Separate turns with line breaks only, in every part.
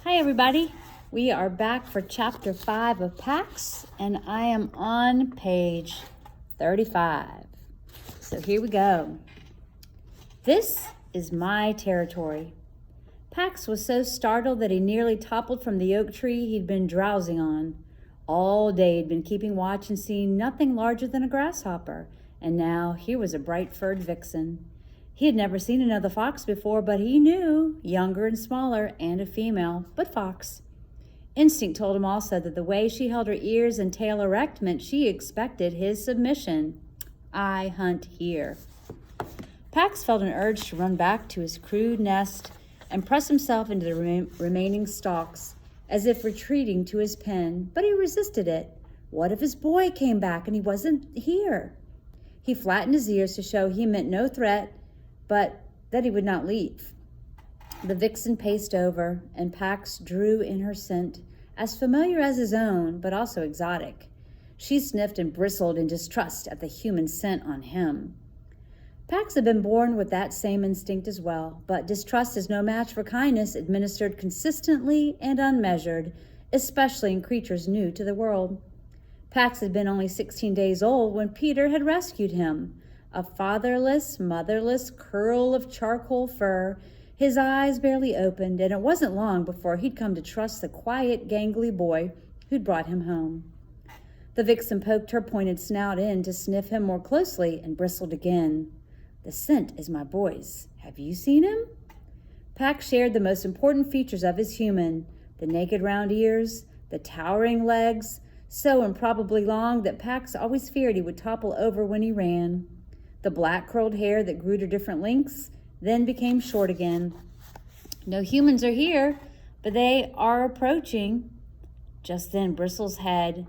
Hi everybody, we are back for chapter 5 of Pax, and I am on page 35. So here we go. This is my territory. Pax was so startled that he nearly toppled from the oak tree he'd been drowsing on. All day he'd been keeping watch and seeing nothing larger than a grasshopper, and now here was a bright-furred vixen. He had never seen another fox before, but he knew, younger and smaller, and a female, but fox. Instinct told him also that the way she held her ears and tail erect meant she expected his submission. I hunt here. Pax felt an urge to run back to his crude nest and press himself into the remaining stalks, as if retreating to his pen, but he resisted it. What if his boy came back and he wasn't here? He flattened his ears to show he meant no threat, but that he would not leave. The vixen paced over, and Pax drew in her scent, as familiar as his own, but also exotic. She sniffed and bristled in distrust at the human scent on him. Pax had been born with that same instinct as well, but distrust is no match for kindness administered consistently and unmeasured, especially in creatures new to the world. Pax had been only 16 days old when Peter had rescued him. A fatherless, motherless curl of charcoal fur, his eyes barely opened, and it wasn't long before he'd come to trust the quiet, gangly boy who'd brought him home. The vixen poked her pointed snout in to sniff him more closely and bristled again. The scent is my boy's. Have you seen him? Pax shared the most important features of his human, the naked round ears, the towering legs, so improbably long that Pax always feared he would topple over when he ran. The black curled hair that grew to different lengths, then became short again. No humans are here, but they are approaching. Just then Bristle's head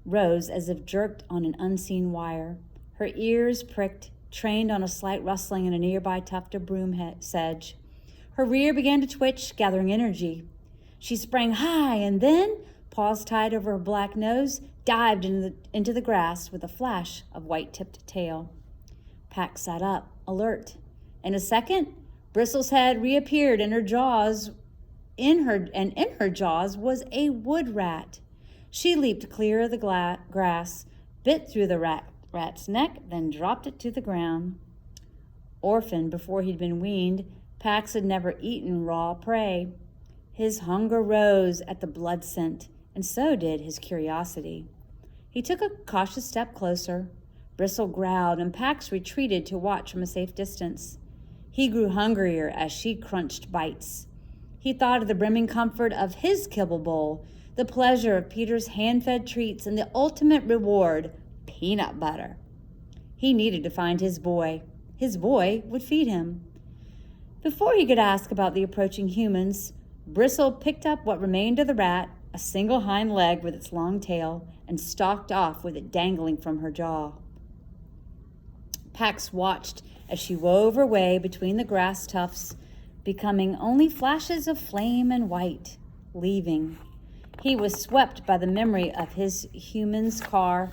rose as if jerked on an unseen wire. Her ears pricked, trained on a slight rustling in a nearby tuft of broom sedge. Her rear began to twitch, gathering energy. She sprang high and then, paws tied over her black nose, dived into the grass with a flash of white-tipped tail. Pax sat up, alert. In a second, Bristle's head reappeared in her jaws. In her jaws was a wood rat. She leaped clear of the grass, bit through the rat's neck, then dropped it to the ground. Orphaned before he'd been weaned, Pax had never eaten raw prey. His hunger rose at the blood scent, and so did his curiosity. He took a cautious step closer. Bristle growled, and Pax retreated to watch from a safe distance. He grew hungrier as she crunched bites. He thought of the brimming comfort of his kibble bowl, the pleasure of Peter's hand-fed treats, and the ultimate reward, peanut butter. He needed to find his boy. His boy would feed him. Before he could ask about the approaching humans, Bristle picked up what remained of the rat, a single hind leg with its long tail, and stalked off with it dangling from her jaw. Pax watched as she wove her way between the grass tufts, becoming only flashes of flame and white, leaving. He was swept by the memory of his human's car,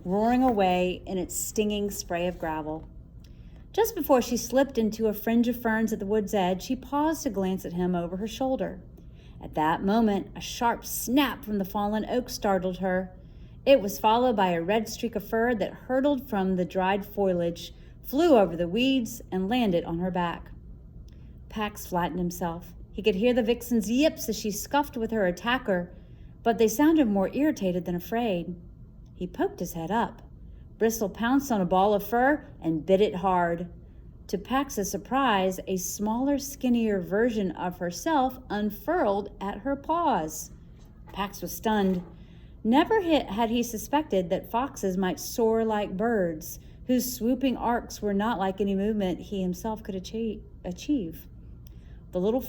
roaring away in its stinging spray of gravel. Just before she slipped into a fringe of ferns at the wood's edge, she paused to glance at him over her shoulder. At that moment, a sharp snap from the fallen oak startled her. It was followed by a red streak of fur that hurtled from the dried foliage, flew over the weeds, and landed on her back. Pax flattened himself. He could hear the vixen's yips as she scuffed with her attacker, but they sounded more irritated than afraid. He poked his head up. Bristle pounced on a ball of fur and bit it hard. To Pax's surprise, a smaller, skinnier version of herself unfurled at her paws. Pax was stunned. Never had he suspected that foxes might soar like birds, whose swooping arcs were not like any movement he himself could achieve. The little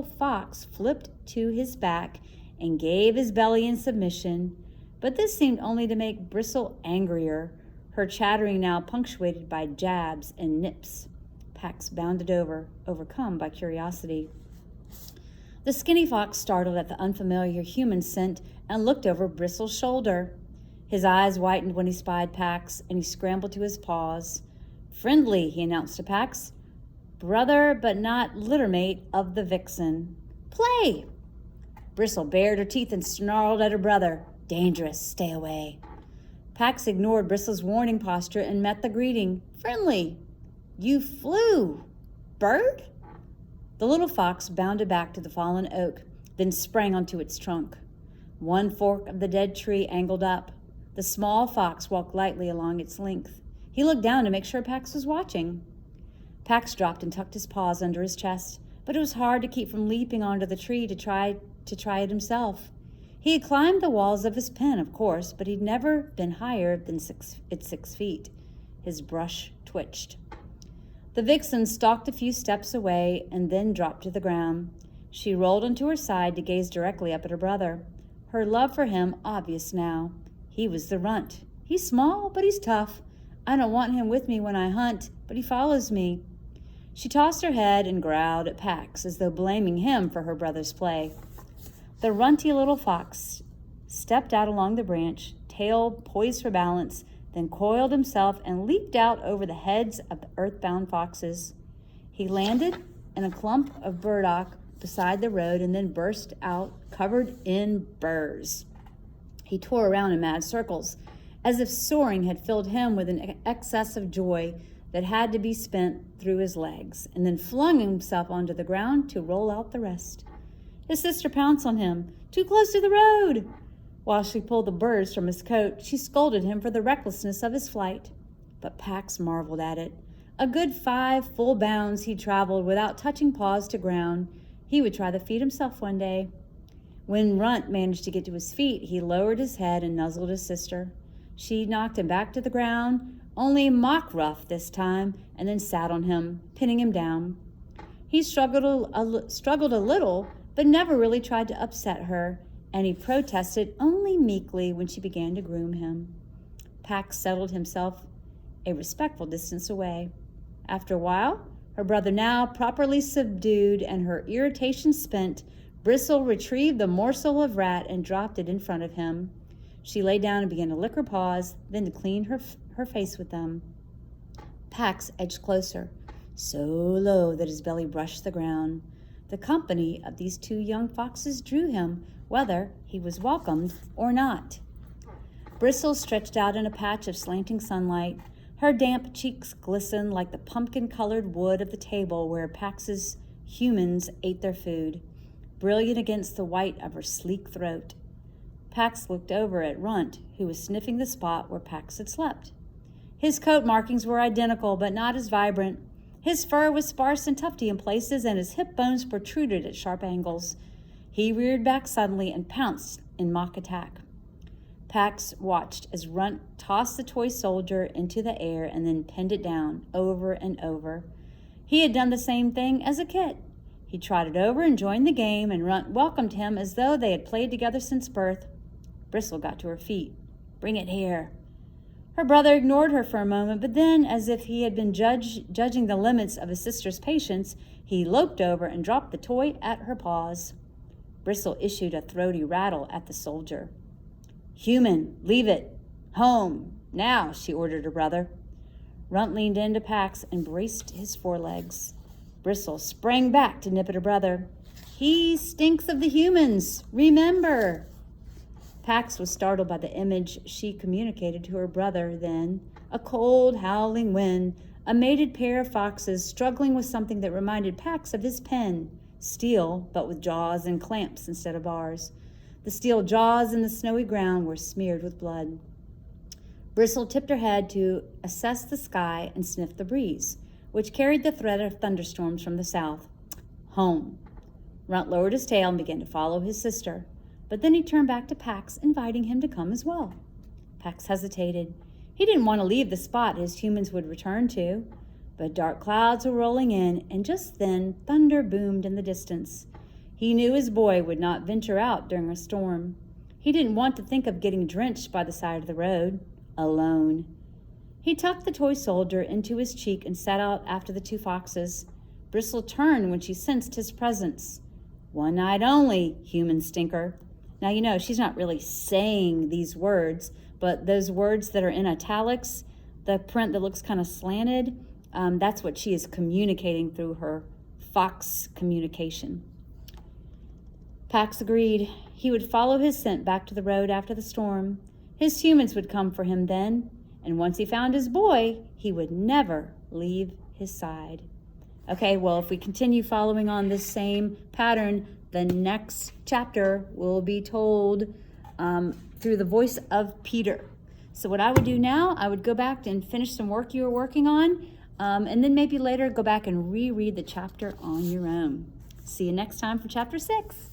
fox flipped to his back and gave his belly in submission, but this seemed only to make Bristle angrier, her chattering now punctuated by jabs and nips. Pax bounded over, overcome by curiosity. The skinny fox startled at the unfamiliar human scent and looked over Bristle's shoulder. His eyes whitened when he spied Pax, and he scrambled to his paws. "Friendly," he announced to Pax. brother but not littermate of the vixen. Play! Bristle bared her teeth and snarled at her brother. Dangerous, stay away. Pax ignored Bristle's warning posture and met the greeting. Friendly. You flew. Bird? The little fox bounded back to the fallen oak, then sprang onto its trunk. One fork of the dead tree angled up. The small fox walked lightly along its length. He looked down to make sure Pax was watching. Pax dropped and tucked his paws under his chest, but it was hard to keep from leaping onto the tree to try it himself. He had climbed the walls of his pen, of course, but he'd never been higher than 6 feet. His brush twitched. The vixen stalked a few steps away and then dropped to the ground. She rolled onto her side to gaze directly up at her brother. Her love for him obvious now. He was the runt. He's small, but he's tough. I don't want him with me when I hunt, but he follows me. She tossed her head and growled at Pax, as though blaming him for her brother's play. The runty little fox stepped out along the branch, tail poised for balance, then coiled himself and leaped out over the heads of the earthbound foxes. He landed in a clump of burdock beside the road and then burst out, covered in burrs. He tore around in mad circles, as if soaring had filled him with an excess of joy that had to be spent through his legs, and then flung himself onto the ground to roll out the rest. His sister pounced on him. Too close to the road! While she pulled the burrs from his coat, she scolded him for the recklessness of his flight. But Pax marveled at it. A good 5 full bounds he traveled without touching paws to ground. He would try the feat himself one day. When Runt managed to get to his feet, he lowered his head and nuzzled his sister. She knocked him back to the ground, only mock rough this time, and then sat on him, pinning him down. He struggled a little, but never really tried to upset her, and he protested only meekly when she began to groom him. Pax settled himself a respectful distance away. After a while, her brother now properly subdued and her irritation spent, Bristle retrieved the morsel of rat and dropped it in front of him. She lay down and began to lick her paws, then to clean her face with them. Pax edged closer, so low that his belly brushed the ground. The company of these 2 young foxes drew him, whether he was welcomed or not. Bristle stretched out in a patch of slanting sunlight. Her damp cheeks glistened like the pumpkin-colored wood of the table where Pax's humans ate their food, brilliant against the white of her sleek throat. Pax looked over at Runt, who was sniffing the spot where Pax had slept. His coat markings were identical, but not as vibrant. His fur was sparse and tufty in places, and his hip bones protruded at sharp angles. He reared back suddenly and pounced in mock attack. Pax watched as Runt tossed the toy soldier into the air and then pinned it down over and over. He had done the same thing as a kid. He trotted over and joined the game, and Runt welcomed him as though they had played together since birth. Bristle got to her feet. Bring it here. Her brother ignored her for a moment, but then, as if he had been judging the limits of his sister's patience, he loped over and dropped the toy at her paws. Bristle issued a throaty rattle at the soldier. Human, leave it. Home. Now, she ordered her brother. Runt leaned into Pax and braced his forelegs. Bristle sprang back to nip at her brother. He stinks of the humans. Remember. Pax was startled by the image she communicated to her brother then. A cold, howling wind, a mated pair of foxes struggling with something that reminded Pax of his pen. Steel, but with jaws and clamps instead of bars. The steel jaws in the snowy ground were smeared with blood. Bristle tipped her head to assess the sky and sniff the breeze, which carried the threat of thunderstorms from the south. Home. Runt lowered his tail and began to follow his sister. But then he turned back to Pax, inviting him to come as well. Pax hesitated. He didn't want to leave the spot his humans would return to. But dark clouds were rolling in, and just then thunder boomed in the distance. He knew his boy would not venture out during a storm. He didn't want to think of getting drenched by the side of the road, alone. He tucked the toy soldier into his cheek and set out after the 2 foxes. Bristle turned when she sensed his presence. One night only, human stinker. Now, you know, she's not really saying these words, but those words that are in italics, the print that looks kind of slanted, That's what she is communicating through her fox communication. Pax agreed. He would follow his scent back to the road after the storm. His humans would come for him then, and once he found his boy, he would never leave his side. Okay, well, if we continue following on this same pattern, the next chapter will be told through the voice of Peter. So what I would do now, I would go back and finish some work you were working on, and then maybe later go back and reread the chapter on your own. See you next time for chapter 6.